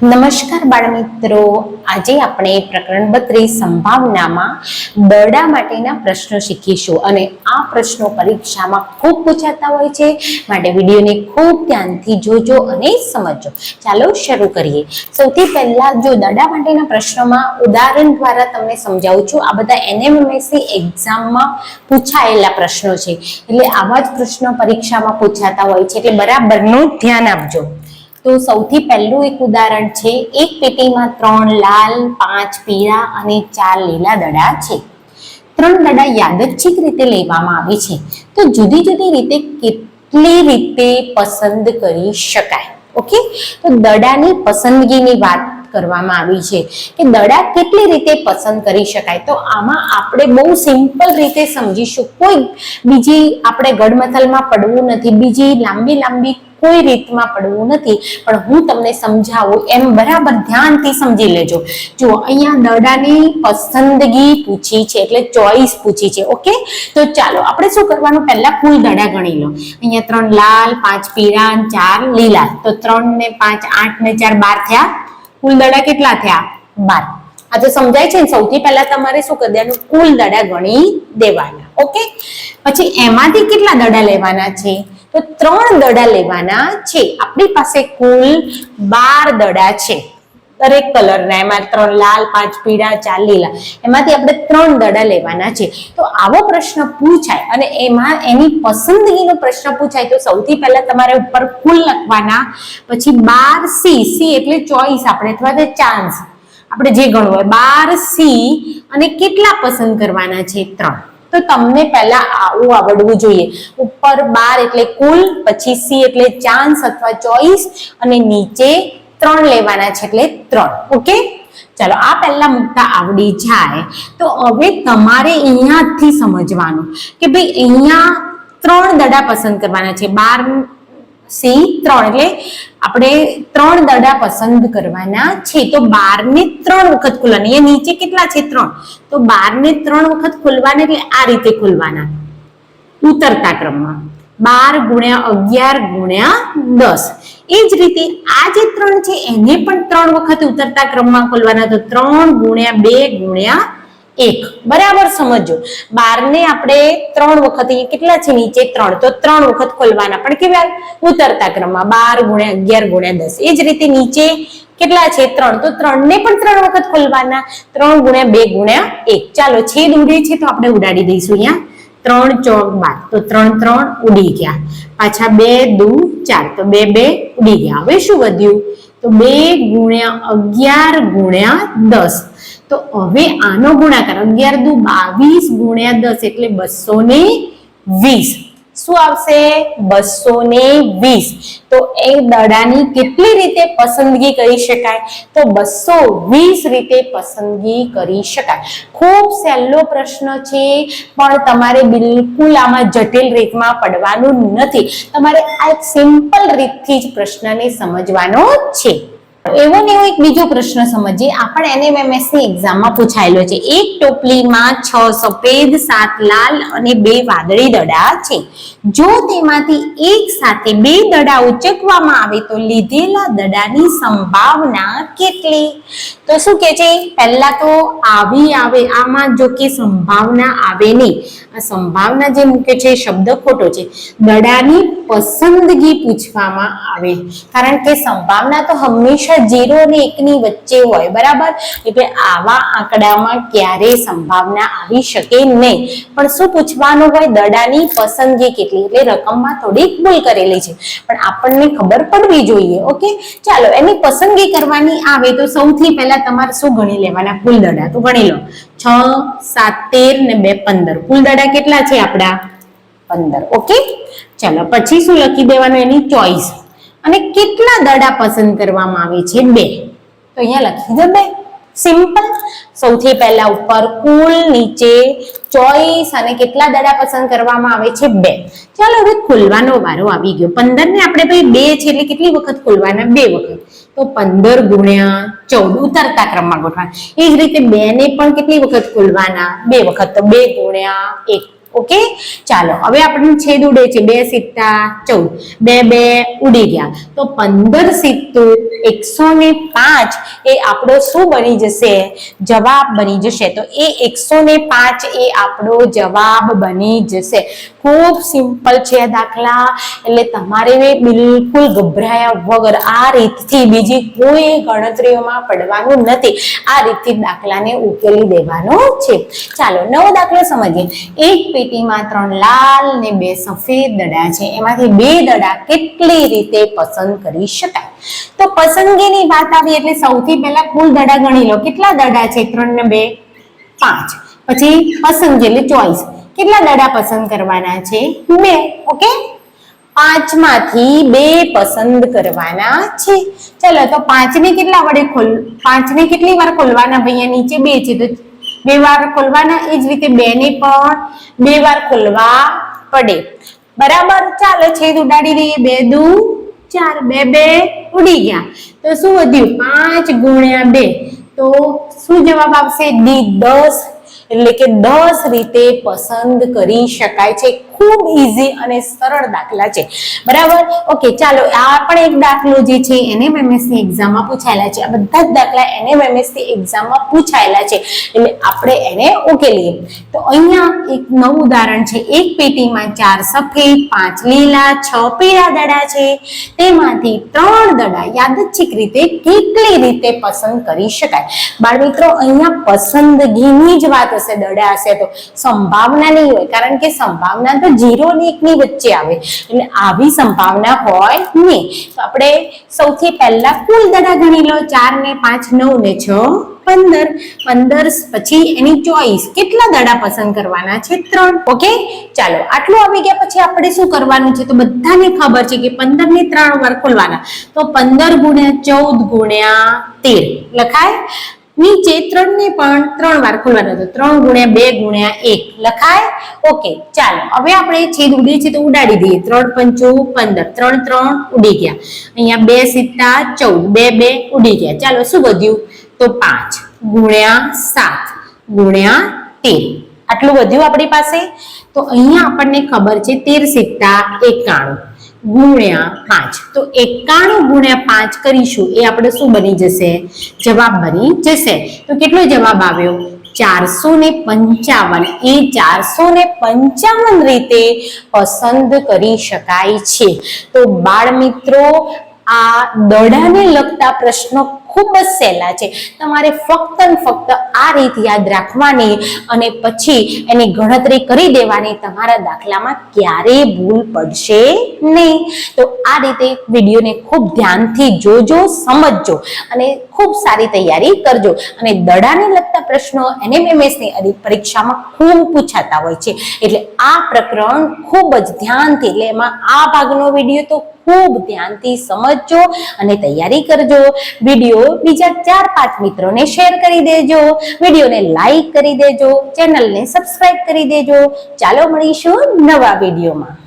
નમસ્કાર બાળ મિત્રો, આજે આપણે પ્રકરણ 32 સંભાવનામાં દડા માટેના પ્રશ્નો શીખીશું અને આ પ્રશ્નો પરીક્ષામાં ખૂબ પૂછાતા હોય છે, માટે વિડીયોને ખૂબ ધ્યાનથી જોજો અને સમજજો. ચાલો શરૂ કરીએ. સૌથી પહેલા જો દડા માટેના પ્રશ્નોમાં ઉદાહરણ દ્વારા તમને સમજાવું છું. આ બધા NMMSC એક્ઝામમાં પૂછાયેલા પ્રશ્નો છે, એટલે આવા જ પ્રશ્નો પરીક્ષામાં પૂછાતા હોય છે, એટલે બરાબરનું ધ્યાન આપજો. તો સૌથી પહેલું એક ઉદાહરણ છે, એક પેટીમાં 3 લાલ, 5 પીળા અને 4 લીલા દડા છે. 3 દડા યાદચ્છિક રીતે લેવામાં આવી છે, તો જુદી જુદી રીતે કેટલી રીતે પસંદ કરી શકાય? ઓકે, તો દડાની પસંદગીની વાત કરવામાં આવી છે કે દડા કેટલી રીતે પસંદ કરી શકાય. તો આમાં આપણે બહુ સિમ્પલ રીતે સમજીશું. કોઈ બીજી આપણે ગડમથલમાં પડવું નથી, બીજી લાંબી કોઈ રીતમાં પડવું નથી, પણ હું તમને સમજાવું એમ બરાબર ધ્યાનથી સમજી લેજો. જુઓ, અહીંયા દડાની પસંદગી પૂછી છે, એટલે ચોઈસ પૂછી છે. ઓકે, તો ચાલો આપણે શું કરવાનું, પહેલા કુલ દડા ગણી લો. અહીંયા 3 લાલ, 5 પીળા, 4 લીલા, તો 3 ને 5 8 ને 4 12 થયા. કુલ દડા કેટલા થયા? 12. આ તો સમજાય છે ને. સૌથી પહેલા તમારે શું કરી દેવાનું, કુલ દડા ગણી દેવાના. ઓકે, પછી એમાંથી કેટલા દડા લેવાના છે? તો 3 દડા લેવાના છે. આપણી પાસે કુલ 12 દડા છે, દરેક કલરના. એમાં 3 લાલ, 5 પીળા, 4 લીલા, એમાંથી આપણે 3 દડા લેવાના છે. તો આવો પ્રશ્ન પૂછાય અને એમાં એની પસંદગીનો પ્રશ્ન પૂછાય તો સૌથી પહેલા તમારે ઉપર કુલ લખવાના, પછી 12C, એટલે ચોઈસ આપણે અથવા તો ચાન્સ આપણે જે ગણવું હોય, 12C અને કેટલા પસંદ કરવાના છે? 3. તો તમને પહેલા આવું આવડવું જોઈએ. ઉપર 12 એટલે કુલ, પછી C એટલે ચાન્સ અથવા ચોઈસ, અને નીચે 3 લેવાના છે એટલે 3. ઓકે, ચાલો આ પહેલા મુકતા આવડી જાય તો હવે તમારે અહીંયાથી સમજવાનું કે ભાઈ અહીંયા 3 દડા પસંદ કરવાના છે. 12C 3 એટલે આપણે 3 દડા પસંદ કરવાના છે. તો 12 ને 3 વખત ખોલવાના. એ નીચે કેટલા છે? 3. તો 12 ને 3 વખત ખોલવાના, એટલે આ રીતે ખોલવાના ઉતરતા ક્રમમાં. 12 ગુણ્યા 11 ગુણ્યા 10. એ જ રીતે આ જે 3 છે એને પણ 3 વખત ઉતરતા ક્રમમાં ખોલવાના. તો 3 ગુણ્યા 2 ગુણ્યા 1. બરાબર સમજો. 12 ને આપણે 3 વખત, કેટલા છે નીચે? 3. તો 3 વખત ખોલવાના, પણ કેવા? ઉતરતા ક્રમમાં. 12 ગુણ્યા 11 ગુણ્યા 10. એ જ રીતે નીચે કેટલા છે? 3. તો 3 ને પણ 3 વખત ખોલવાના. 3 ગુણ્યા 2 ગુણ્યા 1. ચાલો છેદ ઉડે છે તો આપણે ઉડાડી દઈશું. અહીંયા 3 ચોક 12, તો 3 3 ઉડી ગયા. પાછા 2 દુ 4, તો 2 2 ઉડી ગયા. હવે શું વધ્યું? તો 2 ગુણ્યા 11 ગુણ્યા 10. તો હવે આનો ગુણાકાર 11 દુ 22 ગુણ્યા 10 એટલે 220. શું આવશે? 220. તો એ દડાની કેટલી રીતે પસંદગી કરી શકાય? તો 220 રીતે પસંદગી કરી શકાય. ખૂબ સહેલો પ્રશ્ન છે, પણ તમારે બિલકુલ આમાં જટિલ રીતમાં પડવાનું નથી. તમારે આ એક સિમ્પલ રીતથી જ પ્રશ્નને સમજવાનો છે. એવો ને એવો એક બીજો પ્રશ્ન સમજીએ. આ પણ NMMS ની એક્ઝામમાં પૂછાયેલો છે. એક ટોપલીમાં 6 સફેદ, 7 લાલ અને 2 વાદળી દડા છે. જો તેમાંથી એક સાથે 2 દડા ઉચકવામાં આવે તો લીધેલા દડાની સંભાવના કેટલી? તો શું કે છે? પહેલા તો આવી આવે, આમાં જો કે સંભાવના આવે નહીં. આ સંભાવના જે મૂકે છે શબ્દ ખોટો છે. દડાની પસંદગી પૂછવામાં આવે, કારણ કે સંભાવના તો હંમેશા 0 અને 1 ની વચ્ચે હોય. બરાબર, એટલે આવા આંકડામાં ક્યારેય સંભાવના આવી શકે નહીં. પણ શું પૂછવાનું હોય? દડાની પસંદગી કેટલી. એટલે રકમમાં થોડીક ભૂલ કરેલી છે, પણ આપણને ખબર પડવી જોઈએ. ઓકે, ચાલો એની પસંદગી કરવાની આવે તો સૌથી પહેલા તમારે શું ગણી લેવાના? કુલ દડા. તો ગણી લો 6 7 13 ને 2 15. કુલ દડા કેટલા છે આપડા? 15. ઓકે, ચાલો પછી શું લખી દેવાનું? એની ચોઈસ. અને કેટલા દડા પસંદ કરવામાં આવે છે? 2. તો અહીંયા લખી દો 2. સિમ્પલ. સૌથી પહેલા ઉપર કુલ, નીચે ચોઈસ, અને કેટલા દડા પસંદ કરવામાં આવે છે? 2. ચાલો હવે ખોલવાનો વારો આવી ગયો. 15 ને આપણે ભાઈ 2 છે એટલે કેટલી વખત ખોલવાના? 2 વખત. તો 15 ગુણ્યા 14 ઉતરતા ક્રમમાં ગોઠવાના. એ જ રીતે 2 ને પણ કેટલી વખત ખોલવાના? 2 વખત. તો 2 ગુણ્યા 1, ઓકે, ચાલો હવે આપણને છેદ ઉડે છે 2 સિત્તા 14, 2 2 ઉડી ગયા, તો 15 સિત્તું 105 એ આપણો શું બની જશે? જવાબ બની જશે. તો એ 105 એ આપણો જવાબ બની જશે. ખૂબ સિમ્પલ છે આ દાખલા, એટલે તમારે બિલકુલ ગભરાયા વગર આ રીતથી બીજી કોઈ ગણતરીઓમાં પડવાનું નથી. આ રીતથી દાખલાને ઉકેલી દેવાનો છે. ચાલો નવો દાખલો સમજીએ. એક પેટીમાં 3 લાલ ને 2 સફેદ દડા છે. એમાંથી 2 દડા કેટલી રીતે પસંદ કરી શકાય? તો પસંદગીની વાત આવી એટલે સૌથી પહેલા કુલ દડા ગણી લો. કેટલા દડા છે? 3 ને 2 5. પછી પસંદગી એટલે ચોઈસ. કેટલા દડા પસંદ કરવાના છે? 2. ઓકે, 5 માંથી 2 પસંદ કરવાના છે. ચલો તો 5 ને કેટલા વડે 5 ને કેટલી વાર ખોલવાના? ભૈયા નીચે 2 છે તો 2 વાર ખોલવાના. એ જ રીતે 2 ને પણ 2 વાર ખોલવા પડે. બરાબર, ચાલો છેદ ઉડાડી દઈએ. 2 દુ 4, 2 2 ઉડી ગયા. તો શું વધ્યું? 5 ગુણ્યા 2. તો શું જવાબ આવશે? ડી 10. એટલે કે 10 રીતે પસંદ કરી શકાય છે. ખૂબ ઈઝી અને સરળ દાખલા છે. બરાબર, ઓકે, ચાલો આ પણ એક દાખલો જે છે NMMS ની એક્ઝામમાં પૂછાયેલા છે. આ બધા જ દાખલા NMMS ની એક્ઝામમાં પૂછાયેલા છે, એટલે આપણે એને ઉકેલીએ. તો અહીંયા એક નવું ઉદાહરણ છે. એક પેટીમાં 4 સફેદ 5 લીલા 6 પીળા દડા છે. તેમાંથી 3 દડા યાદચ્છિક રીતે કેટલી રીતે પસંદ કરી શકાય? બાળ મિત્રો, અહીંયા પસંદગીની જ વાત હશે. દડા હશે તો સંભાવના નહીં હોય, કારણ કે સંભાવના તો 0 ને 1 ની વચ્ચે આવે, એટલે આવી સંભાવના હોય નહીં. તો આપણે સૌથી પહેલા કુલ દડા ગણી લો. 4 ને 5 9 ને 6 15. 15 પછી એની ચોઈસ. કેટલા દડા પસંદ કરવાના છે? 3. ઓકે, ચાલો આટલું આવી ગયા પછી આપણે શું કરવાનું છે? તો બધાને ખબર છે કે 15 ને 3 વાર ખોલવાના. તો 15 ગુણ્યા 14 ગુણ્યા 13 લખાય. નીચે 3 ને પણ 3 વાર ખોલવાનો, તો 3 ગુણ્યા 2 ગુણ્યા 1 લખાય. ઓકે, ચાલો હવે આપણે છેદ ઉડે છે તો ઉડાડી દઈએ. 3 પંચું 15, 3 3 ઉડી ગયા. અહીંયા 2 સિત્તા 14, 2 2 ઉડી ગયા. ચાલો શું વધ્યું? તો 5 ગુણ્યા 7 ગુણ્યા 13. આટલું વધ્યું આપણી પાસે. તો અહીંયા આપણને ખબર છે 13 સિત્તા 91 ગુણ્યા 5. તો 91 ગુણ્યા 5 કરીશું, એ આપણે શું બની જશે? જવાબ બની જશે. તો કેટલો જવાબ આવ્યો? 455. એ 455 રીતે પસંદ કરી શકાય છે. તો બાળ મિત્રો, આ દડાને લગતા પ્રશ્નો ખૂબ જ સહેલા છે. તમારે ફક્ત ને ફક્ત આ રીત યાદ રાખવાની અને પછી એની ગણતરી કરી દેવાની. તમારા દાખલામાં ક્યારેય ભૂલ પડશે નહીં. તો આ રીતે વિડીયોને ખૂબ ધ્યાનથી જોજો, સમજજો અને ખૂબ સારી તૈયારી કરજો. અને દડાને લગતા પ્રશ્નો NMMS ની પરીક્ષામાં ખૂબ પૂછાતા હોય છે, એટલે આ પ્રકરણ ખૂબ જ ધ્યાનથી, એટલે એમાં આ ભાગનો વિડીયો તો ખૂબ ધ્યાનથી સમજજો અને તૈયારી કરજો. વિડીયો બીજા 4-5 મિત્રોને શેર કરી દેજો. વિડીયોને લાઈક કરી દેજો. ચેનલને સબસ્ક્રાઇબ કરી દેજો. ચાલો મળીશું નવા વિડીયોમાં.